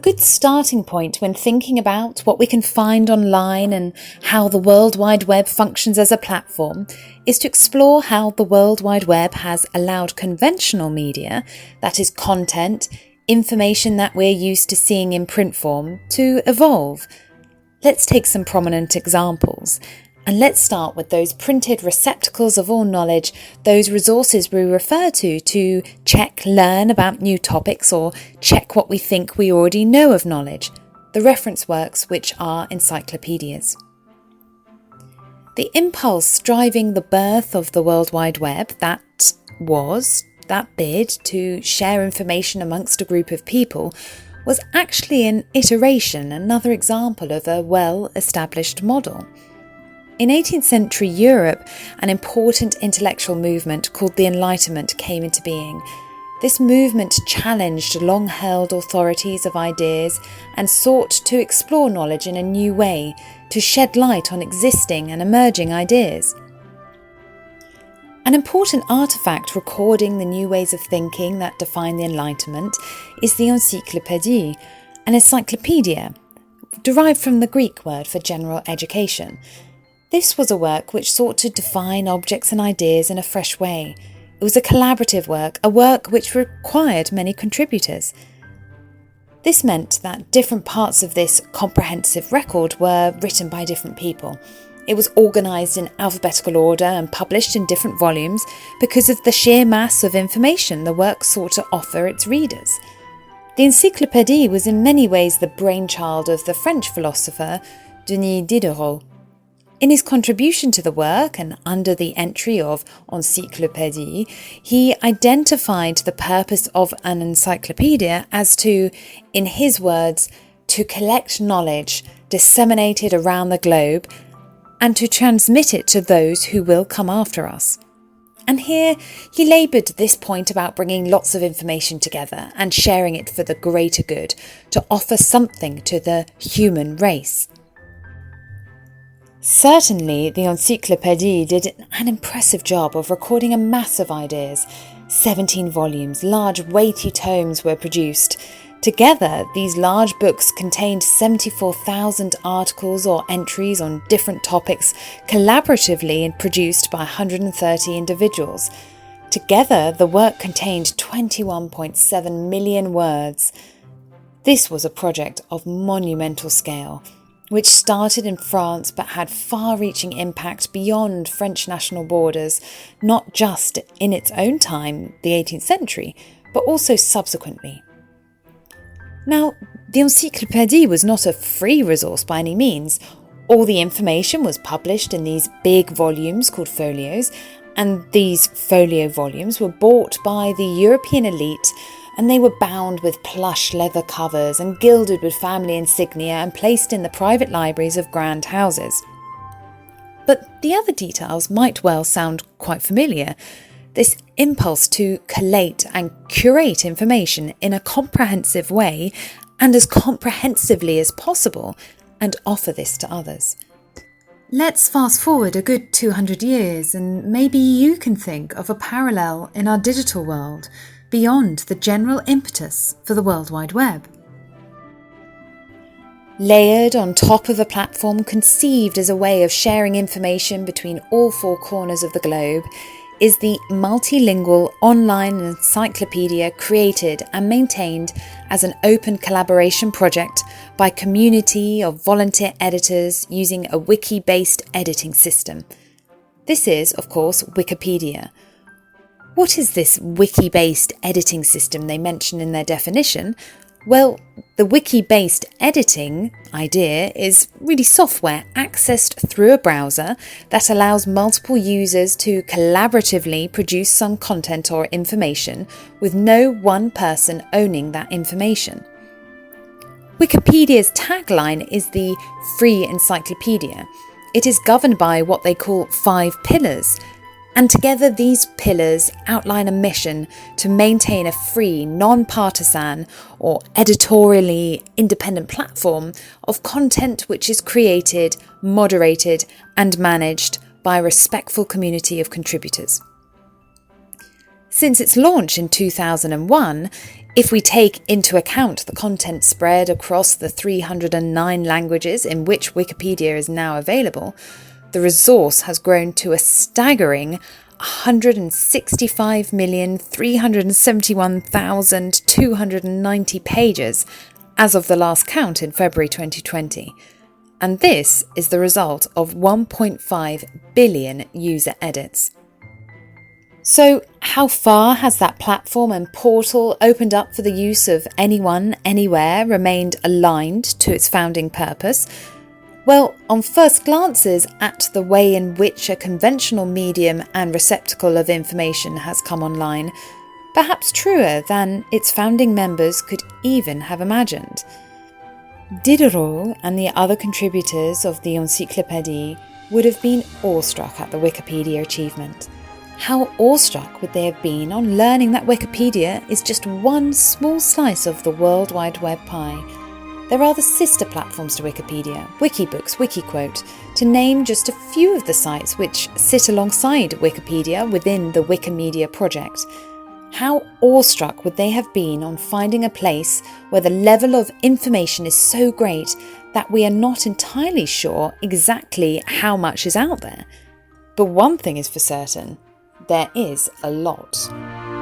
good starting point when thinking about what we can find online and how the World Wide Web functions as a platform is to explore how the World Wide Web has allowed conventional media, that is content, information that we're used to seeing in print form, to evolve. Let's take some prominent examples. And let's start with those printed receptacles of all knowledge, those resources we refer to check, learn about new topics or check what we think we already know of knowledge, the reference works which are encyclopedias. The impulse driving the birth of the World Wide Web, that bid to share information amongst a group of people, was actually an iteration, another example of a well-established model. In 18th century Europe, an important intellectual movement called the Enlightenment came into being. This movement challenged long-held authorities of ideas and sought to explore knowledge in a new way, to shed light on existing and emerging ideas. An important artefact recording the new ways of thinking that define the Enlightenment is the Encyclopédie, an encyclopedia, derived from the Greek word for general education. This was a work which sought to define objects and ideas in a fresh way. It was a collaborative work, a work which required many contributors. This meant that different parts of this comprehensive record were written by different people. It was organised in alphabetical order and published in different volumes because of the sheer mass of information the work sought to offer its readers. The Encyclopédie was in many ways the brainchild of the French philosopher Denis Diderot. In his contribution to the work and under the entry of Encyclopédie, he identified the purpose of an encyclopedia as to, in his words, to collect knowledge disseminated around the globe and to transmit it to those who will come after us. And here he laboured this point about bringing lots of information together and sharing it for the greater good, to offer something to the human race. Certainly, the Encyclopédie did an impressive job of recording a mass of ideas. 17 volumes, large weighty tomes were produced. Together, these large books contained 74,000 articles or entries on different topics, collaboratively and produced by 130 individuals. Together, the work contained 21.7 million words. This was a project of monumental scale, which started in France but had far-reaching impact beyond French national borders, not just in its own time, the 18th century, but also subsequently. Now, the Encyclopédie was not a free resource by any means. All the information was published in these big volumes called folios, and these folio volumes were bought by the European elite, and they were bound with plush leather covers and gilded with family insignia and placed in the private libraries of grand houses. But the other details might well sound quite familiar. This impulse to collate and curate information in a comprehensive way and as comprehensively as possible and offer this to others. Let's fast forward a good 200 years and maybe you can think of a parallel in our digital world beyond the general impetus for the World Wide Web. Layered on top of a platform conceived as a way of sharing information between all four corners of the globe is the multilingual online encyclopedia created and maintained as an open collaboration project by a community of volunteer editors using a wiki-based editing system. This is, of course, Wikipedia. What is this wiki-based editing system they mention in their definition? Well, the wiki-based editing idea is really software accessed through a browser that allows multiple users to collaboratively produce some content or information with no one person owning that information. Wikipedia's tagline is the free encyclopedia. It is governed by what they call 5 pillars, and together these pillars outline a mission to maintain a free, non-partisan or editorially independent platform of content which is created, moderated and managed by a respectful community of contributors. Since its launch in 2001, if we take into account the content spread across the 309 languages in which Wikipedia is now available, the resource has grown to a staggering 165,371,290 pages as of the last count in February 2020. And this is the result of 1.5 billion user edits. So, how far has that platform and portal opened up for the use of anyone, anywhere, remained aligned to its founding purpose? Well, on first glances at the way in which a conventional medium and receptacle of information has come online, perhaps truer than its founding members could even have imagined. Diderot and the other contributors of the Encyclopédie would have been awestruck at the Wikipedia achievement. How awestruck would they have been on learning that Wikipedia is just one small slice of the World Wide Web pie? There are the sister platforms to Wikipedia, Wikibooks, Wikiquote, to name just a few of the sites which sit alongside Wikipedia within the Wikimedia project. How awestruck would they have been on finding a place where the level of information is so great that we are not entirely sure exactly how much is out there? But one thing is for certain, there is a lot.